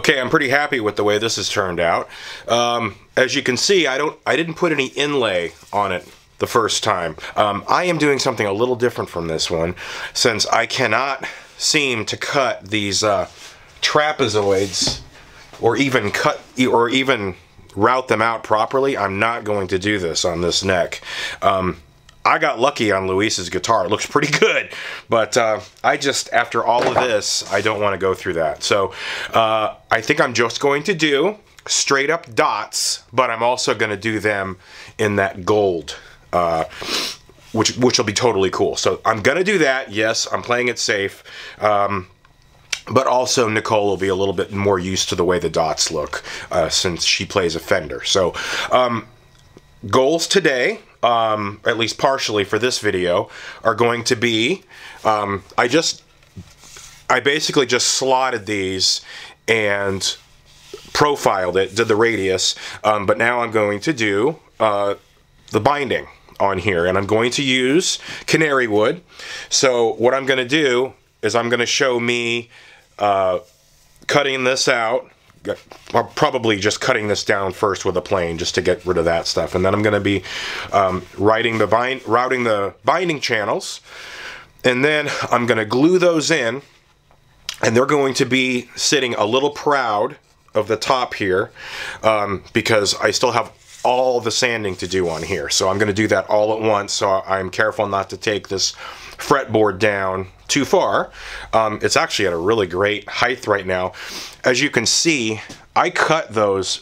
Okay, I'm pretty happy with the way this has turned out. As you can see, I didn't put any inlay on it the first time. I am doing something a little different from this one, since I cannot seem to cut these trapezoids or even route them out properly. I'm not going to do this on this neck. I got lucky on Luis's guitar. It looks pretty good, but I just, after all of this, I don't want to go through that. So I think I'm just going to do straight up dots, but I'm also going to do them in that gold, which will be totally cool. So I'm going to do that. Yes, I'm playing it safe. But also Nicole will be a little bit more used to the way the dots look since she plays a Fender. So goals today, at least partially for this video, are going to be, I basically just slotted these and profiled it, did the radius, but now I'm going to do the binding on here, and I'm going to use canary wood. So what I'm going to do is I'm going to show me cutting this out. Probably just cutting this down first with a plane just to get rid of that stuff, and then I'm going to be routing the binding channels, and then I'm going to glue those in, and they're going to be sitting a little proud of the top here because I still have all the sanding to do on here. So I'm going to do that all at once, so I'm careful not to take this fretboard down too far. It's actually at a really great height right now. As you can see, I cut those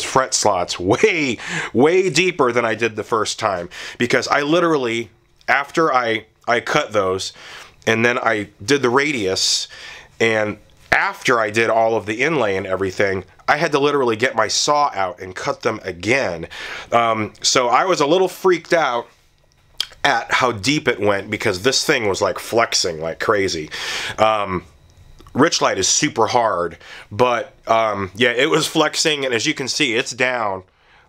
fret slots way deeper than I did the first time, because I literally, after I cut those and then I did the radius, and after I did all of the inlay and everything, I had to literally get my saw out and cut them again. So I was a little freaked out at how deep it went, because this thing was like flexing like crazy. Richlight is super hard, but yeah, it was flexing, and as you can see, it's down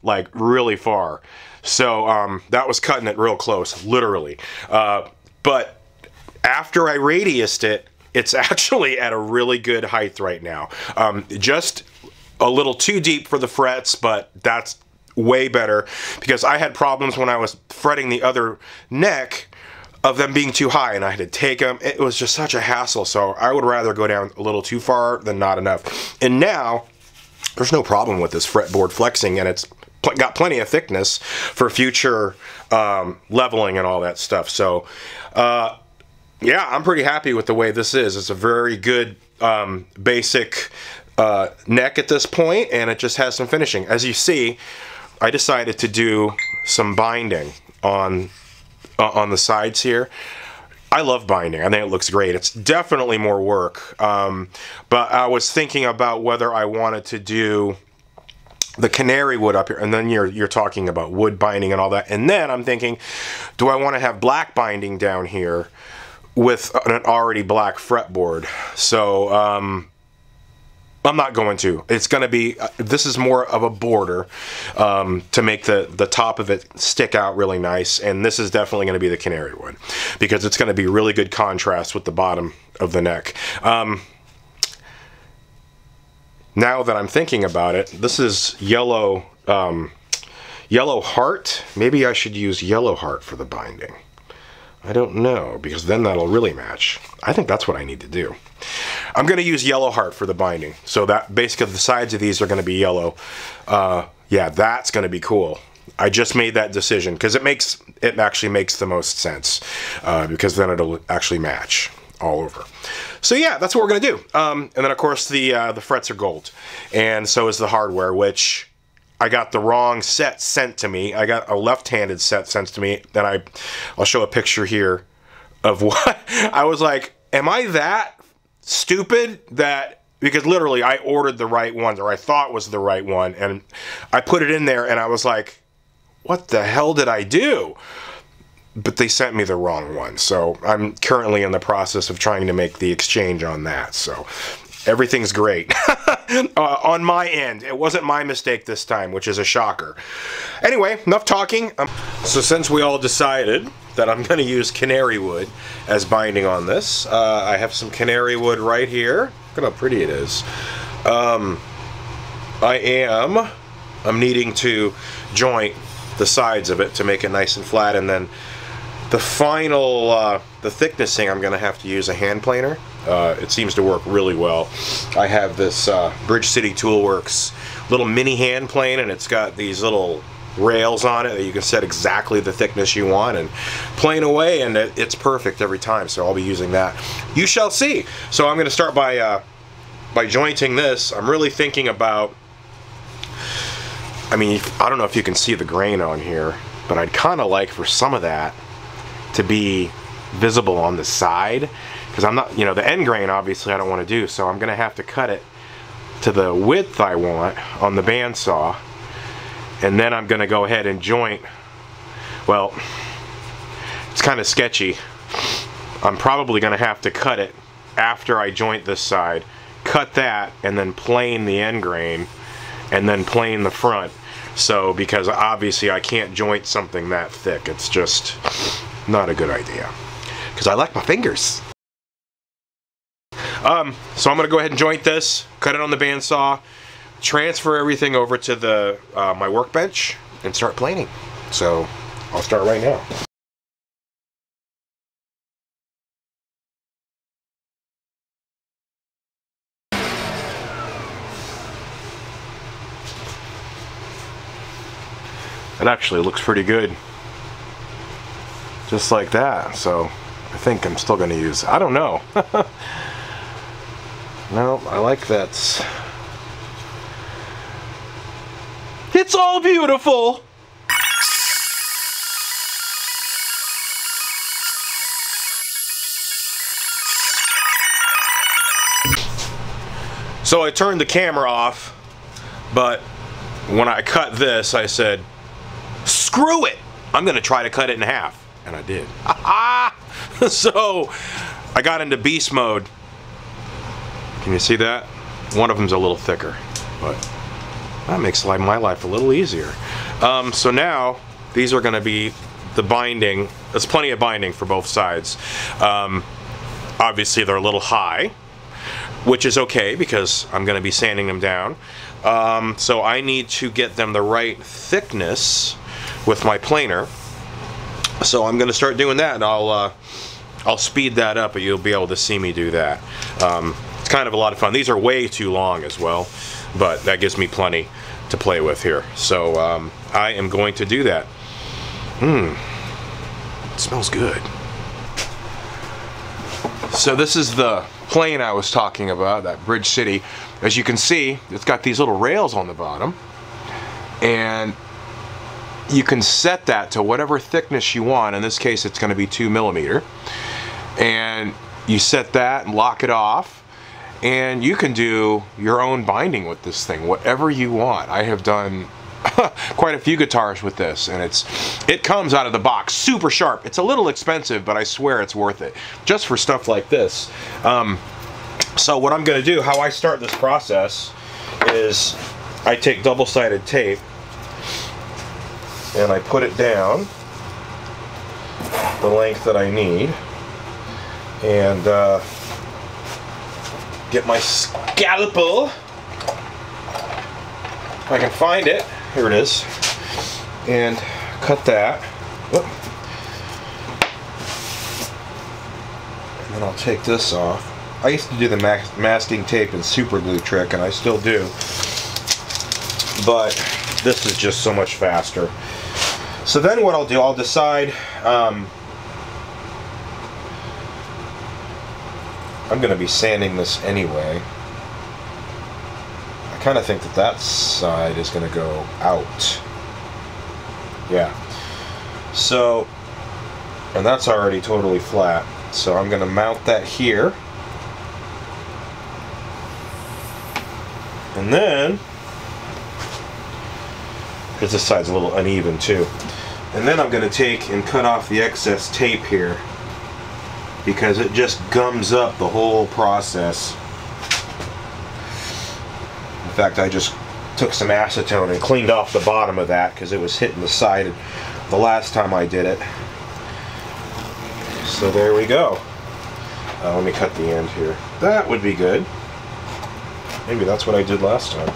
like really far. So that was cutting it real close, literally. But after I radiused it, it's actually at a really good height right now. Just a little too deep for the frets, but that's way better, because I had problems when I was fretting the other neck of them being too high, and I had to take them. It was just such a hassle, so I would rather go down a little too far than not enough. And now there's no problem with this fretboard flexing, and it's got plenty of thickness for future leveling and all that stuff. So yeah, I'm pretty happy with the way this is. It's a very good basic neck at this point, and it just has some finishing. As you see, I decided to do some binding on the sides here. I love binding. I think it looks great. It's definitely more work, but I was thinking about whether I wanted to do the canary wood up here, and then you're talking about wood binding and all that, and then I'm thinking, do I want to have black binding down here with an already black fretboard? So I'm not going to. It's going to be, this is more of a border to make the top of it stick out really nice, and this is definitely going to be the canary wood, because it's going to be really good contrast with the bottom of the neck. Now that I'm thinking about it, this is yellow Yellow heart. Maybe I should use yellow heart for the binding. I don't know, because then that'll really match. I think that's what I need to do. I'm going to use yellow heart for the binding. So that basically the sides of these are going to be yellow. Yeah, that's going to be cool. I just made that decision because it actually makes the most sense, because then it'll actually match all over. So yeah, that's what we're going to do. And then of course the frets are gold, and so is the hardware, which I got the wrong set sent to me. I got a left-handed set sent to me. Then I'll show a picture here of what I was like. Am I that stupid that, because literally I ordered the right one, or I thought was the right one, and I put it in there and I was like, what the hell did I do? But they sent me the wrong one. So I'm currently in the process of trying to make the exchange on that. So everything's great on my end. It wasn't my mistake this time, which is a shocker. Anyway, enough talking. So since we all decided that I'm going to use canary wood as binding on this, I have some canary wood right here. Look at how pretty it is. I'm needing to joint the sides of it to make it nice and flat, and then the final, the thicknessing, I'm going to have to use a hand planer. It seems to work really well. I have this Bridge City Toolworks little mini hand plane, and it's got these little rails on it that you can set exactly the thickness you want and plane away, and it's perfect every time. So I'll be using that. You shall see. So I'm going to start by jointing this. I'm really thinking about, I mean, I don't know if you can see the grain on here, but I'd kind of like for some of that to be visible on the side, because I'm not, you know, the end grain obviously I don't want to do, so I'm going to have to cut it to the width I want on the bandsaw, and then I'm going to go ahead and joint. Well, it's kind of sketchy. I'm probably going to have to cut it after I joint this side, cut that, and then plane the end grain, and then plane the front. So, because obviously I can't joint something that thick. It's just not a good idea, because I like my fingers. So I'm going to go ahead and joint this, cut it on the bandsaw, transfer everything over to the my workbench, and start planing. So I'll start right now. It actually looks pretty good, just like that. So I think I'm still going to use, I don't know. No, I like that. It's all beautiful. So I turned the camera off, but when I cut this, I said, screw it, I'm gonna try to cut it in half, and I did. So I got into beast mode. Can you see that? One of them's a little thicker, but that makes my life a little easier. So now these are gonna be the binding. There's plenty of binding for both sides. Obviously they're a little high, which is okay because I'm gonna be sanding them down. So I need to get them the right thickness with my planer. So I'm going to start doing that, and I'll speed that up, but you'll be able to see me do that. It's kind of a lot of fun. These are way too long as well, but that gives me plenty to play with here. So I am going to do that. It smells good. So this is the plane I was talking about, that Bridge City. As you can see, it's got these little rails on the bottom, and you can set that to whatever thickness you want. In this case, it's going to be 2 millimeter, and you set that and lock it off, and you can do your own binding with this thing, whatever you want. I have done quite a few guitars with this, and it comes out of the box super sharp. It's a little expensive, but I swear it's worth it just for stuff like this. So what I'm going to do, how I start this process, is I take double-sided tape and I put it down the length that I need, and get my scalpel, if I can find it. Here it is. and cut that. Whoop. And then I'll take this off. I used to do the masking tape and super glue trick, and I still do, but this is just so much faster. So then what I'll do, I'll decide, I'm going to be sanding this anyway. I kind of think that that side is going to go out. Yeah. So, and that's already totally flat. So I'm going to mount that here. And then, because this side's a little uneven too. And then I'm going to take and cut off the excess tape here, because it just gums up the whole process. In fact, I just took some acetone and cleaned off the bottom of that because it was hitting the side the last time I did it. So there we go. Let me cut the end here. That would be good. Maybe that's what I did last time.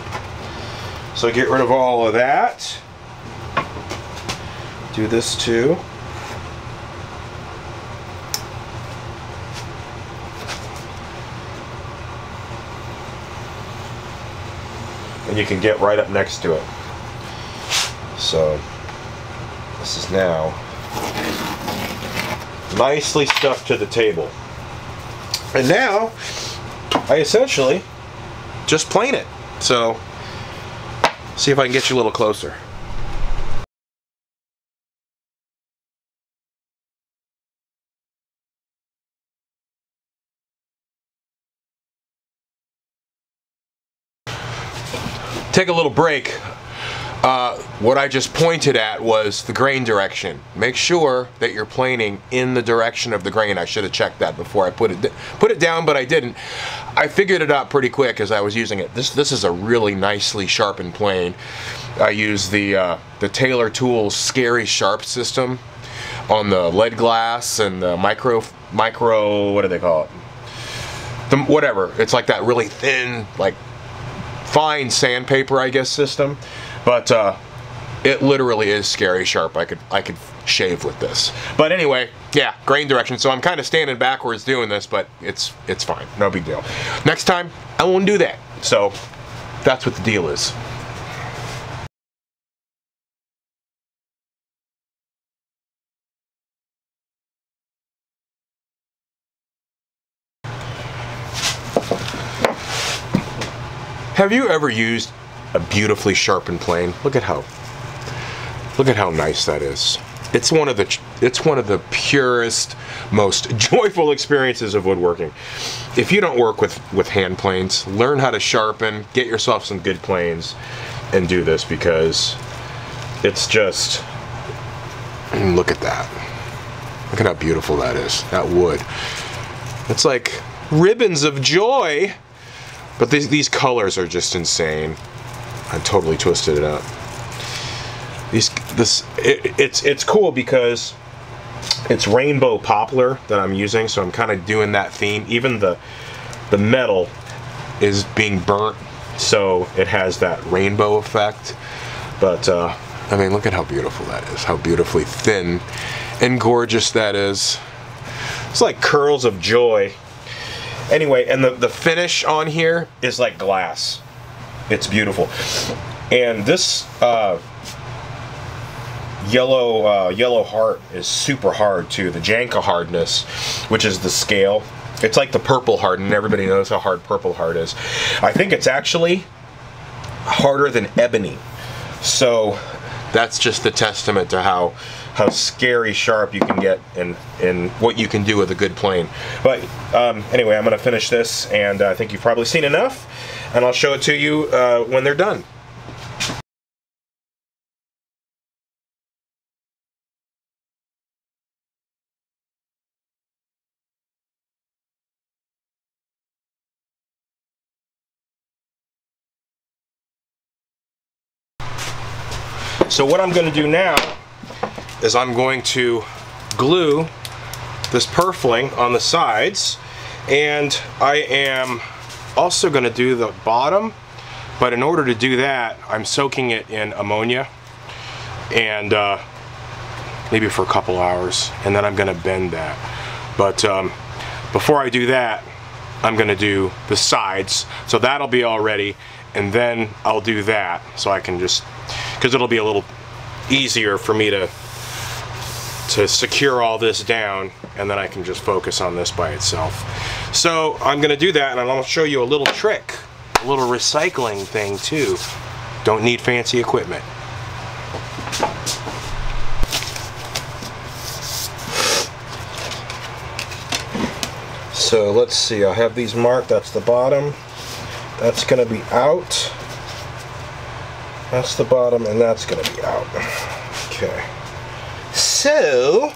So get rid of all of that. Do this too. And you can get right up next to it. So this is now nicely stuffed to the table. And now I essentially just plane it. So see if I can get you a little closer. Take a little break. What I just pointed at was the grain direction. Make sure that you're planing in the direction of the grain. I should have checked that before I put it down, but I didn't. I figured it out pretty quick as I was using it. This is a really nicely sharpened plane. I use the Taylor Tools Scary Sharp system on the lead glass and the micro what do they call it? Whatever. It's like that really thin, like fine sandpaper, I guess, system, but it literally is scary sharp. I could shave with this. But anyway, yeah, grain direction. So I'm kind of standing backwards doing this, but it's fine, no big deal. Next time I won't do that. So that's what the deal is. Have you ever used a beautifully sharpened plane? Look at how nice that is. It's one of the purest, most joyful experiences of woodworking. If you don't work with hand planes, learn how to sharpen, get yourself some good planes, and do this, because it's just, look at that. Look at how beautiful that is. That wood. It's like ribbons of joy. But these colors are just insane. I totally twisted it up. It's cool because it's rainbow poplar that I'm using, so I'm kind of doing that theme. Even the metal is being burnt, so it has that rainbow effect. But I mean, look at how beautiful that is. How beautifully thin and gorgeous that is. It's like curls of joy. Anyway, and the finish on here is like glass. It's beautiful. And this yellow heart is super hard too. The Janka hardness, which is the scale. It's like the purple heart, and everybody knows how hard purple heart is. I think it's actually harder than ebony. So that's just the testament to how scary sharp you can get and what you can do with a good plane. But anyway, I'm going to finish this, and I think you've probably seen enough, and I'll show it to you when they're done. So what I'm going to do now is I'm going to glue this Perfling on the sides, and I am also going to do the bottom, but in order to do that I'm soaking it in ammonia, and maybe for a couple hours, and then I'm gonna bend that. But before I do that, I'm gonna do the sides, so that'll be all ready, and then I'll do that, so I can just, because it'll be a little easier for me to secure all this down, and then I can just focus on this by itself. So I'm gonna do that, and I'll show you a little trick, a little recycling thing too. Don't need fancy equipment. So let's see, I have these marked. That's the bottom, that's gonna be out, that's the bottom, and that's gonna be out. Okay, so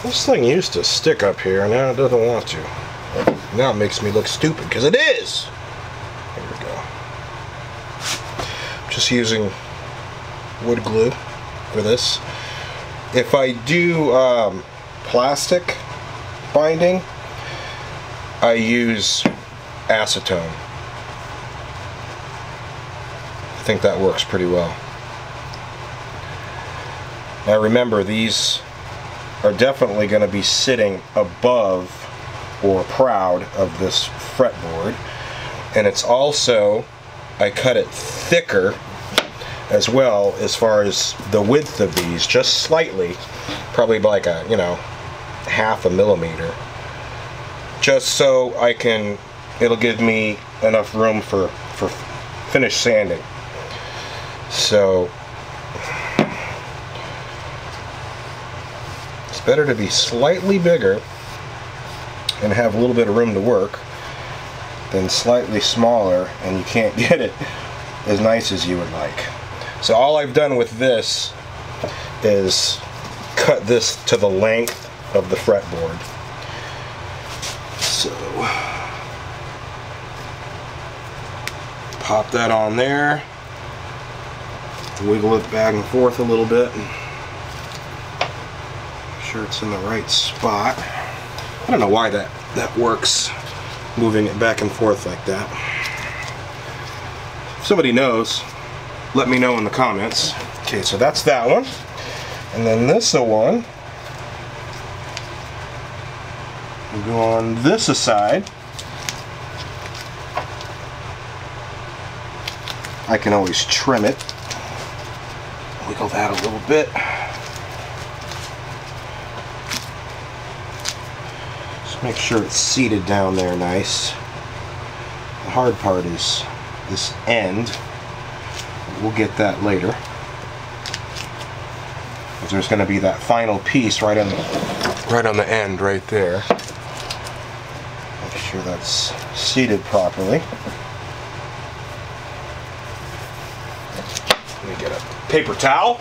this thing used to stick up here, now it doesn't want to. Now it makes me look stupid, because it is. Here we go. Just using wood glue for this. If I do plastic binding, I use acetone. I think that works pretty well. Now remember, these are definitely going to be sitting above or proud of this fretboard, and it's also, I cut it thicker as well as far as the width of these, just slightly, probably like a, you know, ½ millimeter, just so I can, it'll give me enough room for finished sanding. So it's better to be slightly bigger and have a little bit of room to work than slightly smaller and you can't get it as nice as you would like. So all I've done with this is cut this to the length of the fretboard. So pop that on there, wiggle it back and forth a little bit, make sure it's in the right spot. I don't know why that works, moving it back and forth like that. If somebody knows, let me know in the comments. Okay, so that's that one. And then this one, we go on this side. I can always trim it. Wiggle that a little bit. Just make sure it's seated down there nice. The hard part is this end. We'll get that later. But there's going to be that final piece right on the end right there. Make sure that's seated properly. Let me get a paper towel.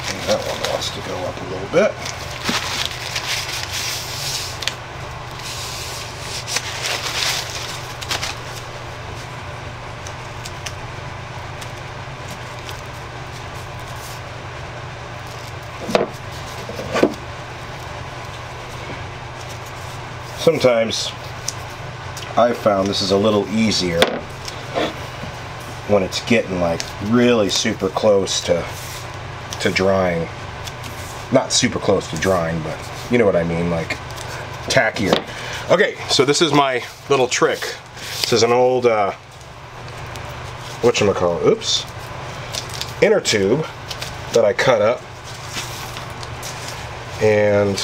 And that one wants to go up a little bit. Sometimes I've found this is a little easier when it's getting like really super close to drying. Not super close to drying, but you know what I mean, like tackier. Okay, so this is my little trick. This is an old whatchamacallit, oops, inner tube that I cut up, and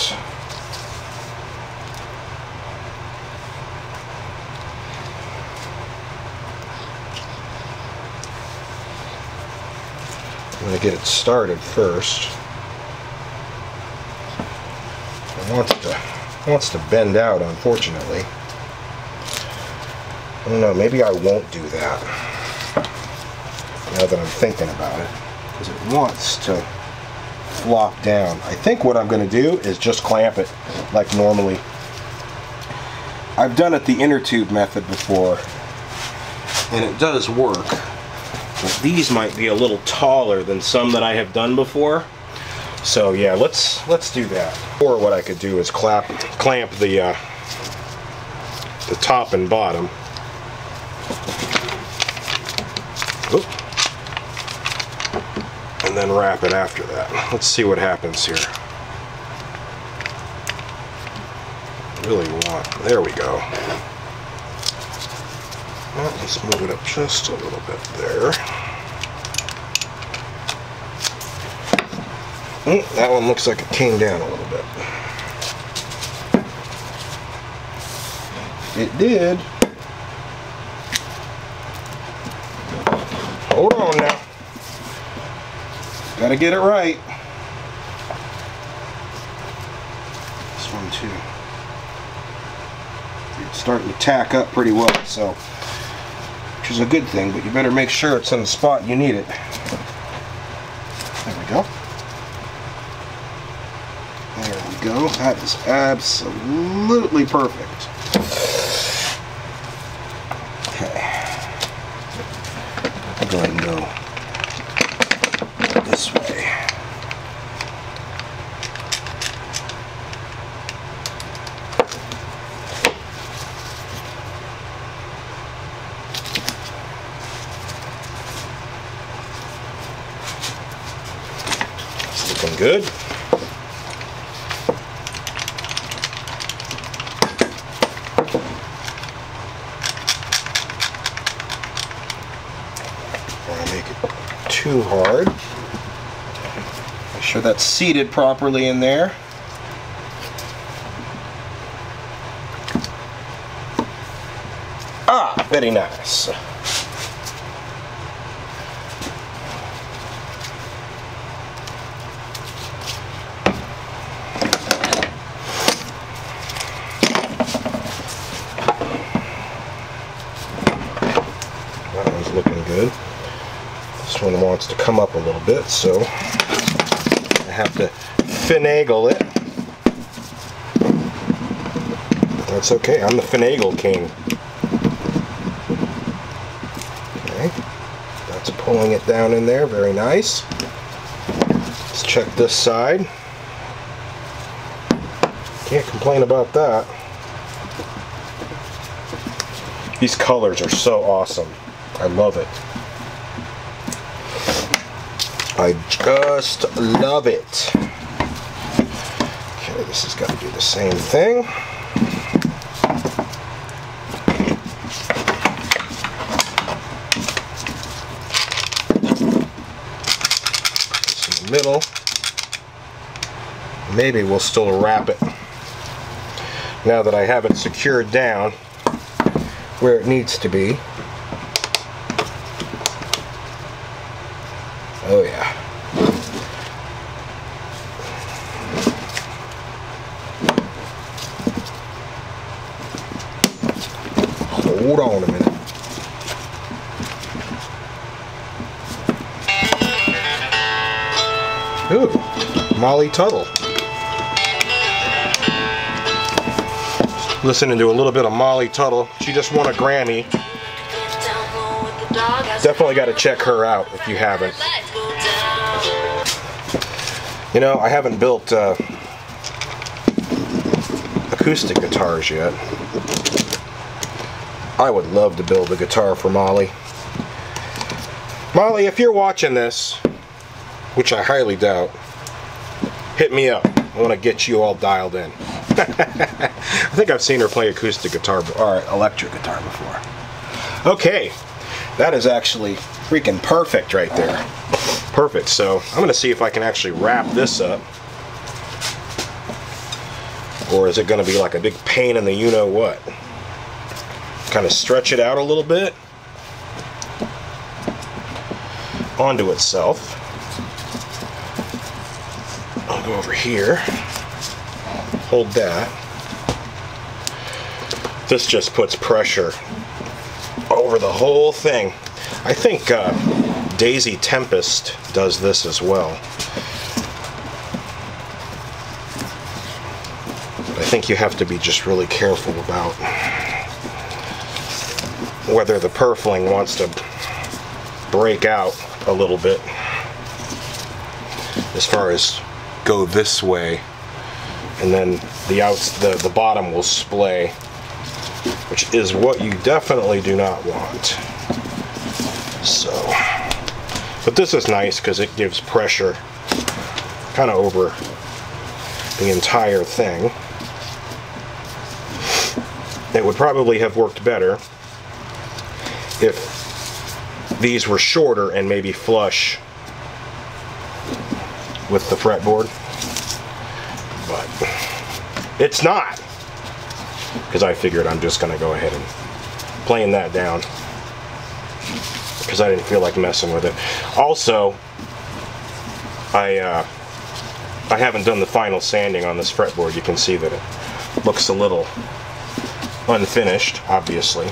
I'm going to get it started first. It wants to bend out, unfortunately. I don't know, maybe I won't do that now that I'm thinking about it, because it wants to flop down. I think what I'm going to do is just clamp it like normally. I've done it the inner tube method before, and it does work. But these might be a little taller than some that I have done before. So yeah, let's do that. Or what I could do is clamp the top and bottom. Oop. And then wrap it after that. Let's see what happens here. Really want, there we go. Well, let's move it up just a little bit there. That one looks like it came down a little bit. It did. Hold on now. Gotta get it right. This one too. It's starting to tack up pretty well, so, which is a good thing, but you better make sure it's in the spot you need it. There we go. There we go. That is absolutely perfect. Okay. I'll go ahead and go this way. It's looking good. Too hard. Make sure that's seated properly in there. Ah, very nice. That one's looking good. This one wants to come up a little bit, so I have to finagle it. That's okay, I'm the finagle king. Okay, that's pulling it down in there, very nice. Let's check this side. Can't complain about that. These colors are so awesome. I love it. I just love it. Okay, this has got to do the same thing. It's in the middle. Maybe we'll still wrap it now that I have it secured down where it needs to be. Oh yeah. Hold on a minute. Ooh, Molly Tuttle. Listening to a little bit of Molly Tuttle. She just won a Grammy. Definitely got to check her out if you haven't. You know, I haven't built acoustic guitars yet. I would love to build a guitar for Molly. Molly, if you're watching this, which I highly doubt, hit me up. I want to get you all dialed in. I think I've seen her play acoustic guitar or electric guitar before. Okay, that is actually freaking perfect right there. Perfect. So I'm going to see if I can actually wrap this up. Or is it going to be like a big pain in the you-know-what? Kind of stretch it out a little bit onto itself. I'll go over here. Hold that. This just puts pressure over the whole thing. I think Daisy Tempest does this as well. I think you have to be just really careful about whether the Perfling wants to break out a little bit as far as go this way, and then the bottom will splay, which is what you definitely do not want. So, but this is nice because it gives pressure kind of over the entire thing. It would probably have worked better if these were shorter and maybe flush with the fretboard, but it's not, because I figured I'm just gonna go ahead and plane that down because I didn't feel like messing with it. Also, I haven't done the final sanding on this fretboard. You can see that it looks a little unfinished, obviously,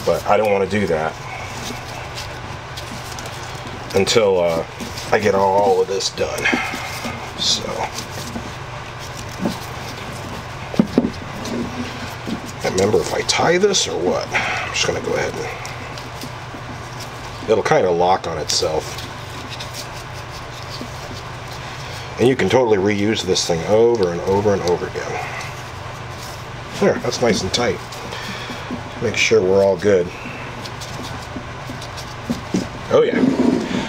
but I don't want to do that until I get all of this done. So I remember if I tie this or what. I'm just gonna go ahead and it'll kind of lock on itself, and you can totally reuse this thing over and over and over again. There, that's nice and tight. Make sure we're all good. Oh yeah.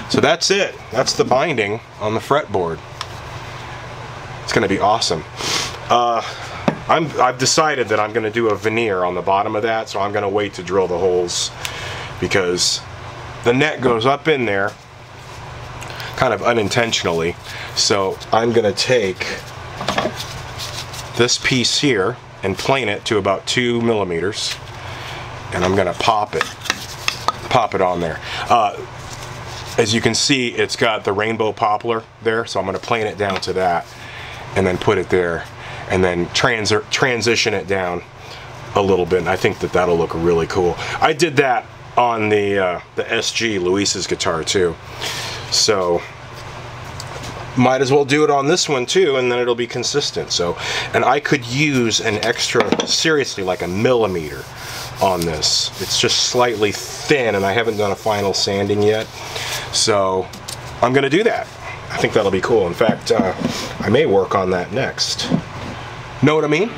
So that's it. That's the binding on the fretboard. It's going to be awesome. I've decided that I'm going to do a veneer on the bottom of that, so I'm going to wait to drill the holes, because the net goes up in there kind of unintentionally. So I'm going to take this piece here and plane it to about 2 millimeters, and I'm going to pop it on there. As you can see, it's got the rainbow poplar there, so I'm going to plane it down to that and then put it there, and then transition it down a little bit, and I think that that'll look really cool. I did that on the SG, Luis's guitar, too. So might as well do it on this one too, and then it'll be consistent. So, and I could use an extra, seriously, like a millimeter on this. It's just slightly thin, and I haven't done a final sanding yet, so I'm gonna do that. I think that'll be cool. In fact, I may work on that next. Know what I mean?